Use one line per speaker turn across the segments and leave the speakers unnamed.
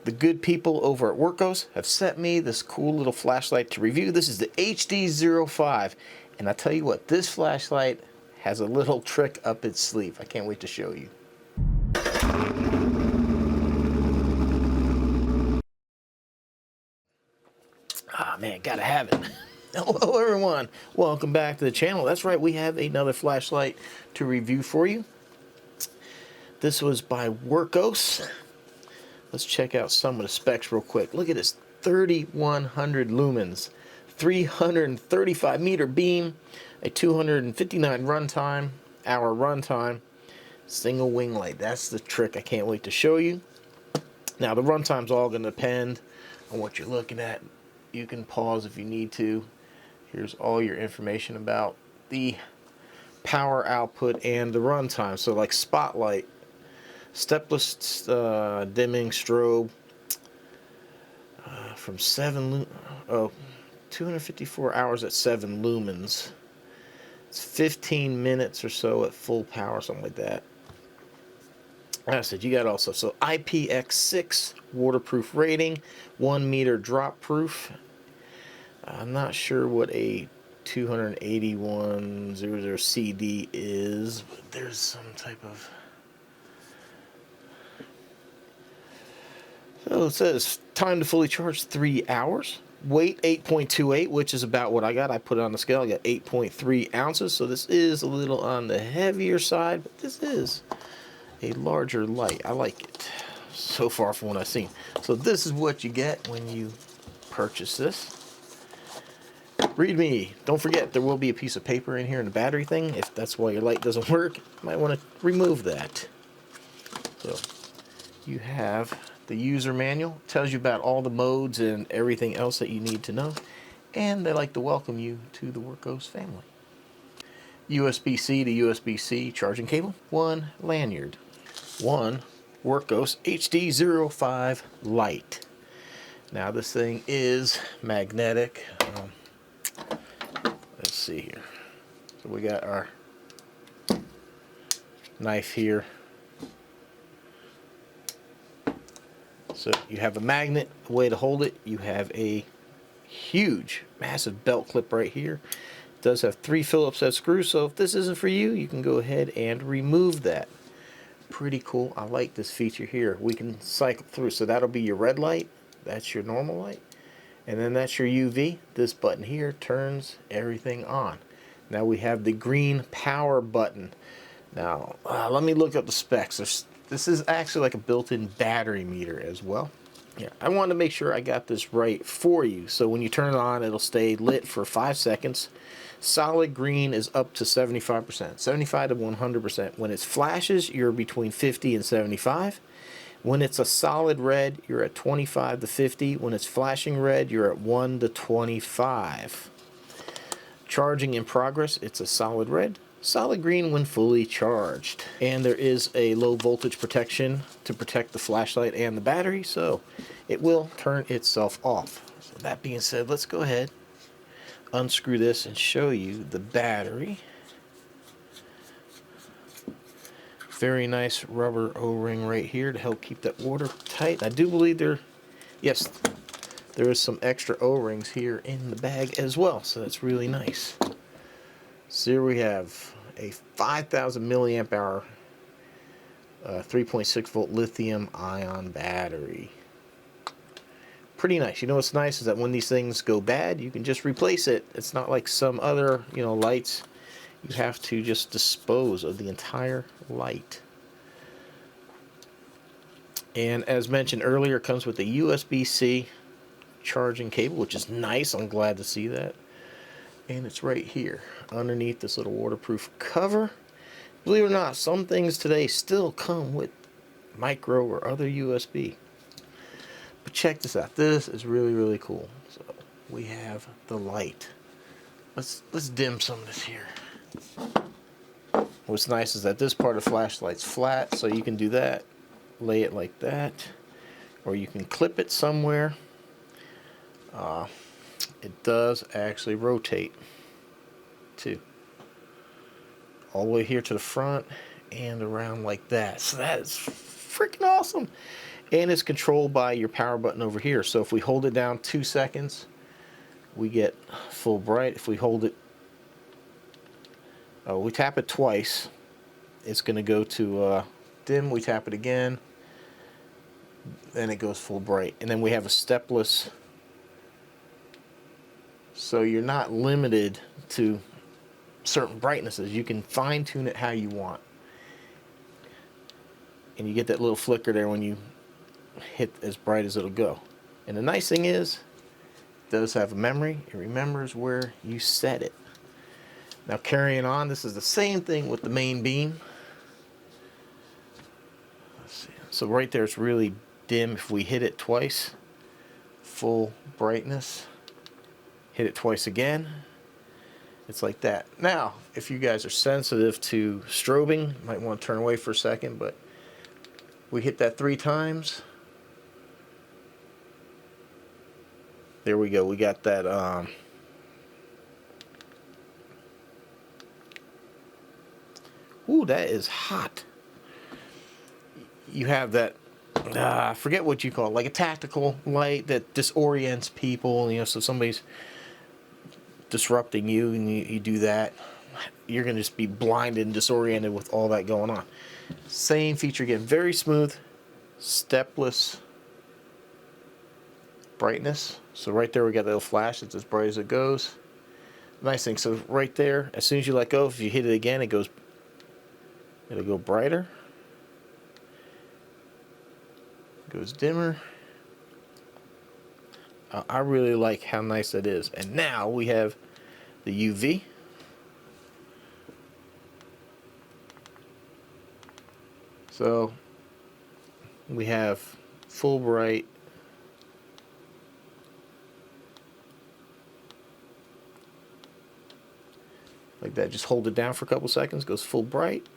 the good people over at Wurkkos have sent me this cool little flashlight to review. This is the HD05, and I tell you what, this flashlight has a little trick up its sleeve. I can't wait to show you. Ah, man, gotta have it. Hello everyone, welcome back to the channel. That's right, we have another flashlight to review for you. This was by Wurkkos. Let's check out some of the specs real quick. Look at this, 3100 lumens, 335 meter beam, a 259 hour runtime, single wing light. That's the trick I can't wait to show you. Now the runtime's all going to depend on what you're looking at. You can pause if you need to. Here's all your information about the power output and the runtime. So like spotlight, stepless dimming strobe from 254 hours at 7 lumens. It's 15 minutes or so at full power, something like that. Like I said, you got also so IPX6 waterproof rating, 1 meter drop proof. I'm not sure what a 28100 CD is, but there's some type of. So it says time to fully charge 3 hours. Weight 8.28, which is about what I got. I put it on the scale. I got 8.3 ounces. So this is a little on the heavier side, but this is a larger light. I like it so far from what I've seen. So this is what you get when you purchase this. Read me. Don't forget, there will be a piece of paper in here in the battery thing. If that's why your light doesn't work, you might want to remove that. So you have the user manual. It tells you about all the modes and everything else that you need to know. And they like to welcome you to the Wurkkos family. USB-C to USB-C charging cable. 1 lanyard. 1 Wurkkos HD05 light. Now this thing is magnetic. Let's see here. So we got our knife here. So you have a magnet, a way to hold it. You have a huge, massive belt clip right here. It does have 3 Phillips head screws, so if this isn't for you, you can go ahead and remove that. Pretty cool. I like this feature here. We can cycle through. So that'll be your red light. That's your normal light. And then that's your UV. This button here turns everything on. Now we have the green power button. Now, let me look up the specs. This is actually like a built-in battery meter as well. Yeah, I wanted to make sure I got this right for you. So when you turn it on, it'll stay lit for 5 seconds. Solid green is up to 75%, 75 to 100%. When it flashes, you're between 50 and 75. When it's a solid red, you're at 25 to 50. When it's flashing red, you're at 1 to 25. Charging in progress, it's a solid red. Solid green when fully charged. And there is a low voltage protection to protect the flashlight and the battery, so it will turn itself off. So that being said, let's go ahead, unscrew this and show you the battery. Very nice rubber O-ring right here to help keep that water tight. I do believe there is some extra O-rings here in the bag as well, so that's really nice. So here we have a 5,000 milliamp hour 3.6 volt lithium ion battery. Pretty nice. You know what's nice is that when these things go bad, you can just replace it. It's not like some other, lights. You have to just dispose of the entire light. And as mentioned earlier, it comes with a USB-C charging cable, which is nice. I'm glad to see that. And it's right here underneath this little waterproof cover. Believe it or not, some things today still come with micro or other USB. But check this out. This is really, really cool. So we have the light. Let's dim some of this here. What's nice is that this part of the flashlight's flat, so you can do that. Lay it like that, or you can clip it somewhere. It does actually rotate too, all the way here to the front and around like that. So that is freaking awesome. And it's controlled by your power button over here. So if we hold it down 2 seconds, we get full bright. If we hold it, we tap it twice, it's going to go to dim. We tap it again, then it goes full bright. And then we have a stepless, so you're not limited to certain brightnesses. You can fine tune it how you want. And you get that little flicker there when you hit as bright as it'll go. And the nice thing is, it does have a memory. It remembers where you set it. Now carrying on, this is the same thing with the main beam. Let's see. So right there it's really dim. If we hit it twice, full brightness. Hit it twice again, it's like that. Now, if you guys are sensitive to strobing, you might want to turn away for a second, but we hit that 3 times. There we go. We got that ooh, that is hot. You have that I forget what you call it, like a tactical light that disorients people, you know, so somebody's disrupting you and you do that, you're going to just be blinded and disoriented with all that going on. Same feature again, very smooth, stepless brightness. So right there we got that little flash, it's as bright as it goes. Nice thing, so right there, as soon as you let go, if you hit it again, it'll go brighter. It goes dimmer. I really like how nice that is. And now we have the UV. So we have full bright, like that. Just hold it down for a couple seconds, goes full bright.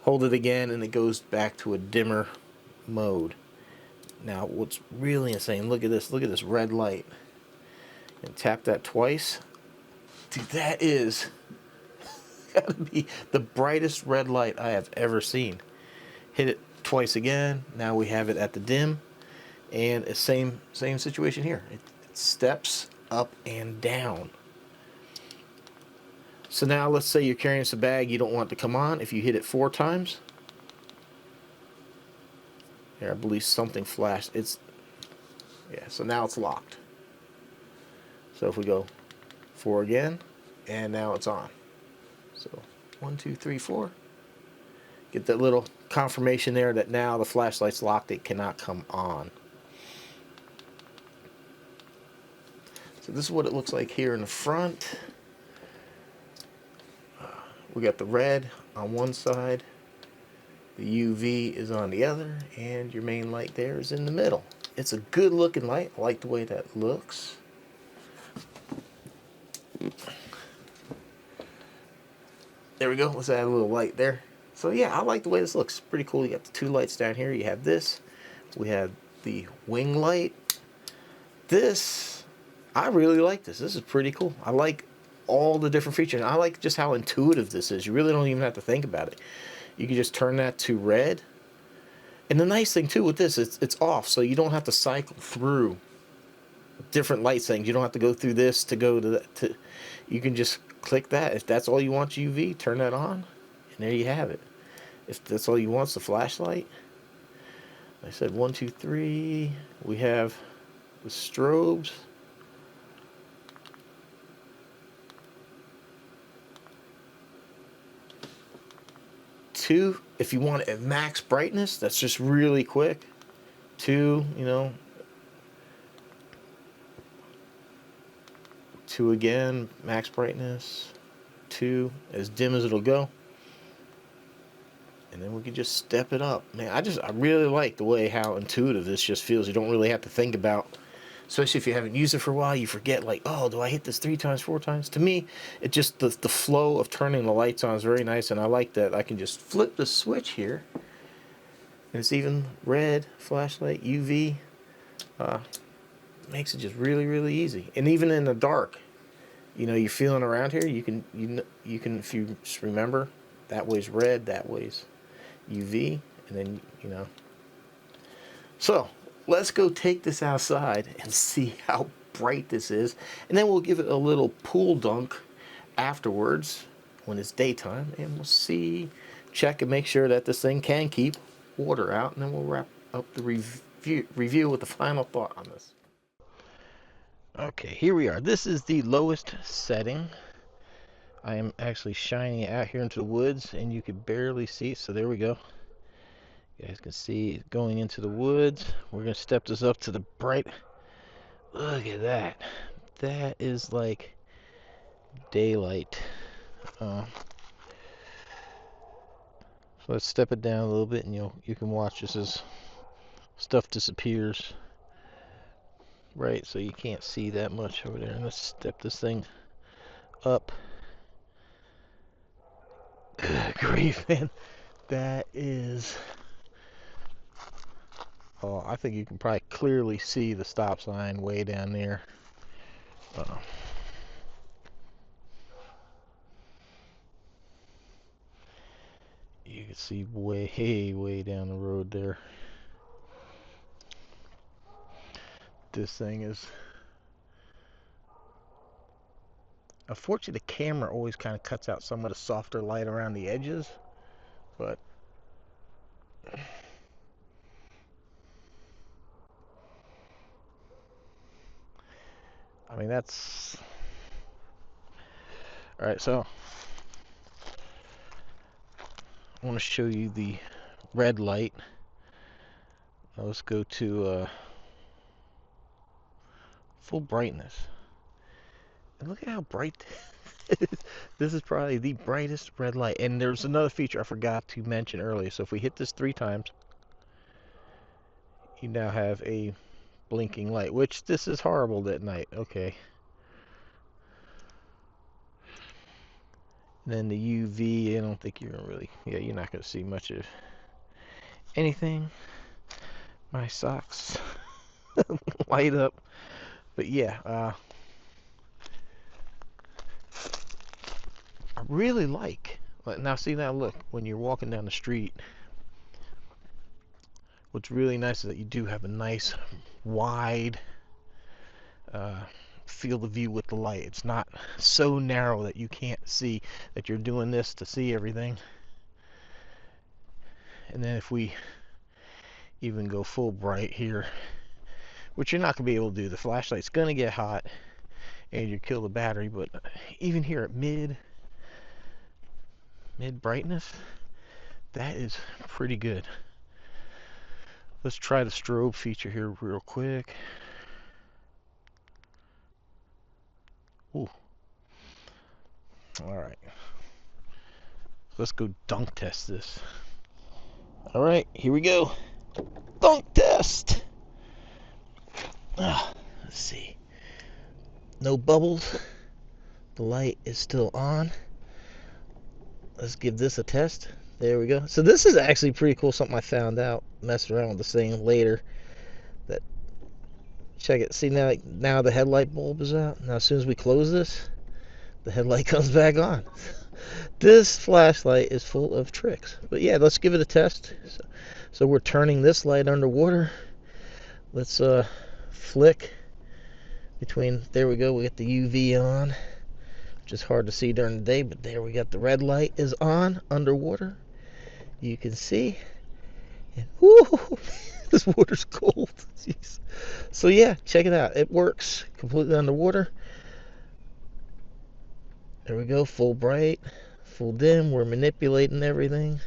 Hold it again and it goes back to a dimmer mode. Now what's really insane, look at this red light. And tap that twice. Dude, that is gotta be the brightest red light I have ever seen. Hit it twice again, now we have it at the dim. And the same situation here. It steps up and down. So now let's say you're carrying a bag, you don't want it to come on. If you hit it 4 times, there, I believe something flashed. So now it's locked. So if we go 4 again, and now it's on. So 1, 2, 3, 4. Get that little confirmation there that now the flashlight's locked, it cannot come on. So this is what it looks like here in the front. We got the red on one side, the UV is on the other, and your main light there is in the middle. It's a good looking light. I like the way that looks. There we go. Let's add a little light there. So yeah, I like the way this looks. Pretty cool. You got the 2 lights down here. You have this. We have the wing light. This, I really like this. This is pretty cool. I like all the different features. I like just how intuitive this is. You really don't even have to think about it. You can just turn that to red. And the nice thing too with this, it's off, so you don't have to cycle through different light settings. You don't have to go through this to go to that. You can just click that. If that's all you want, UV, turn that on, and there you have it. If that's all you want, it's the flashlight. I said 1, 2, 3. We have the strobes. Two, if you want it at max brightness, that's just really quick. 2, 2 again, max brightness. 2, as dim as it'll go. And then we can just step it up. Man, I really like the way how intuitive this just feels. You don't really have to think about, especially if you haven't used it for a while, you forget, like, oh, do I hit this 3 times, 4 times? To me, it just, the flow of turning the lights on is very nice, and I like that I can just flip the switch here, and it's even red, flashlight, UV. Makes it just really, really easy. And even in the dark, you're feeling around here, you can, if you just remember, that way's red, that way's UV, and then, you know. So let's go take this outside and see how bright this is, and then we'll give it a little pool dunk afterwards when it's daytime, and we'll see, check and make sure that this thing can keep water out, and then we'll wrap up the review with the final thought on this. Okay, here we are. This is the lowest setting. I am actually shining it out here into the woods, and you can barely see. So there we go. You guys can see it going into the woods. We're going to step this up to the bright. Look at that. That is like daylight. So let's step it down a little bit, and you can watch this as stuff disappears. Right, so you can't see that much over there. And let's step this thing up. Good grief, man. That is... Oh, I think you can probably clearly see the stop sign way down there. You can see way down the road there. This thing is... Unfortunately, the camera always kind of cuts out some of the softer light around the edges, but I mean, that's... Alright, so I want to show you the red light. Now let's go to full brightness. And look at how bright this is. Probably the brightest red light. And there's another feature I forgot to mention earlier. So if we hit this 3 times, you now have a blinking light, which this is horrible at night. Okay. And then the UV, I don't think you're really, yeah, you're not going to see much of anything. My socks light up. But yeah, I really like, now see, now look, when you're walking down the street, what's really nice is that you do have a nice wide field of view with the light. It's not so narrow that you can't see, that you're doing this to see everything. And then if we even go full bright here, which you're not going to be able to do, the flashlight's going to get hot and you kill the battery, but even here at mid brightness, that is pretty good. Let's try the strobe feature here real quick. Ooh. Alright. Let's go dunk test this. Alright, here we go. Dunk test! Let's see. No bubbles. The light is still on. Let's give this a test. There we go. So this is actually pretty cool, something I found out messing around with this thing later. That, check it. See, now the headlight bulb is out. Now as soon as we close this, the headlight comes back on. This flashlight is full of tricks. But yeah, let's give it a test. So we're turning this light underwater. Let's flick between, there we go, we get the UV on, which is hard to see during the day, but there we got the red light is on underwater. You can see, and whoo, this water's cold. Jeez. So yeah, check it out. It works completely underwater. There we go, full bright, full dim. We're manipulating everything.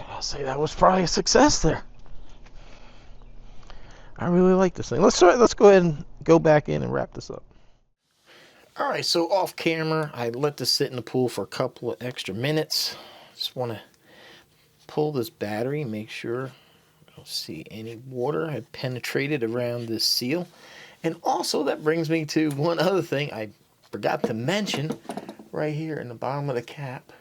I'll say that was probably a success there. I really like this thing. Let's go ahead and go back in and wrap this up. All right, so off camera, I let this sit in the pool for a couple of extra minutes. Just want to pull this battery, make sure I don't see any water had penetrated around this seal. And also that brings me to one other thing I forgot to mention. Right here in the bottom of the cap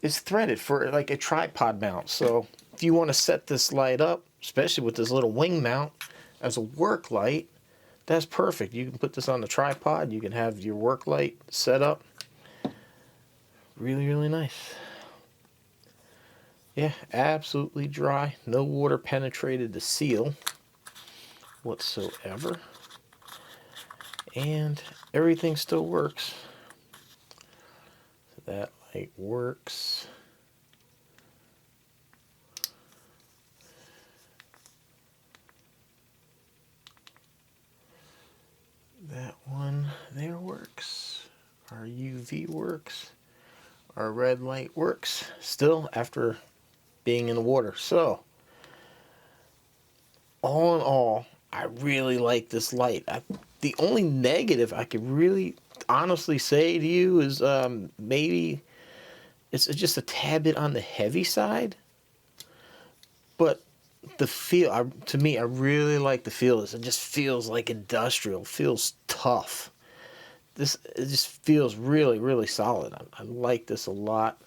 is threaded for like a tripod mount. So if you want to set this light up, especially with this little wing mount, as a work light, that's perfect. You can put this on the tripod. You can have your work light set up really, really nice. Yeah, absolutely dry. No water penetrated the seal whatsoever. And everything still works. So that light works. That one there works. Our UV works. Our red light works still after being in the water. So, all in all, I really like this light. The only negative I could really honestly say to you is maybe it's just a tad bit on the heavy side. But the feel, to me, I really like the feel. It just feels like industrial. Feels tough. It just feels really, really solid. I like this a lot.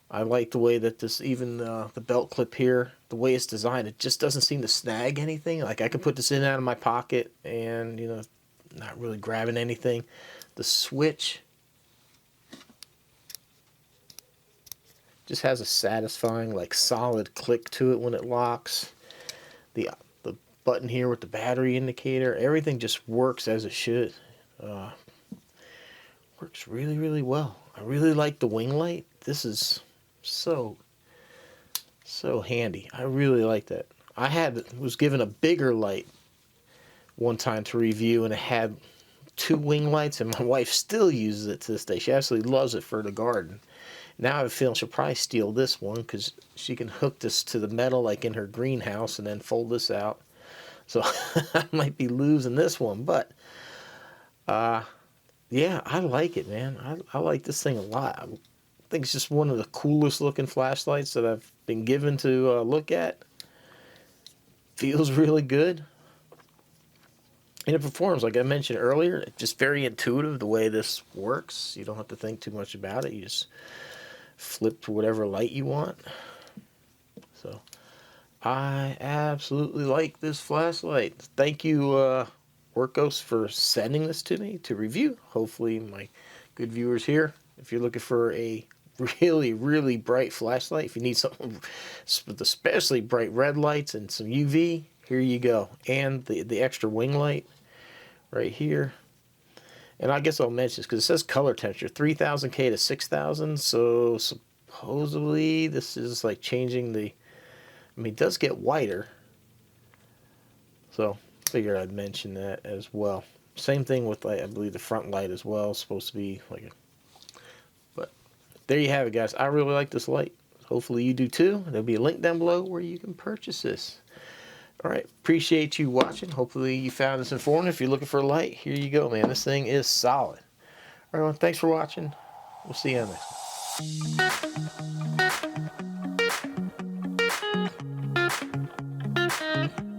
I like the way that this, even the belt clip here, the way it's designed, it just doesn't seem to snag anything. Like I can put this in and out of my pocket and, you know, not really grabbing anything. The switch just has a satisfying, like, solid click to it when it locks. The button here with the battery indicator, everything just works as it should. Works really, really well. I really like the wing light. This is so handy. I really like that. Was given a bigger light one time to review, and it had 2 wing lights, and my wife still uses it to this day. She absolutely loves it for the garden. Now I have a feeling she'll probably steal this one because she can hook this to the metal like in her greenhouse and then fold this out. So I might be losing this one, but yeah, I like it, man. I like this thing a lot. I think it's just one of the coolest looking flashlights that I've been given to look at. Feels really good. And it performs, like I mentioned earlier, it's just very intuitive the way this works. You don't have to think too much about it. You just flip to whatever light you want. So I absolutely like this flashlight. Thank you, wurkkos, for sending this to me to review. Hopefully my good viewers here, if you're looking for a really, really bright flashlight, if you need something with especially bright red lights and some UV, here you go. And the extra wing light right here. And I guess I'll mention this because it says color temperature 3000K to 6000. So supposedly this is like changing the, I mean, it does get whiter. So figured I'd mention that as well. Same thing with, like, I believe the front light as well. It's supposed to be like a, but there you have it, guys. I really like this light. Hopefully you do too. There'll be a link down below where you can purchase this. All right, appreciate you watching. Hopefully you found this informative. If you're looking for a light, here you go, man. This thing is solid. All right, well, thanks for watching. We'll see you on the next one.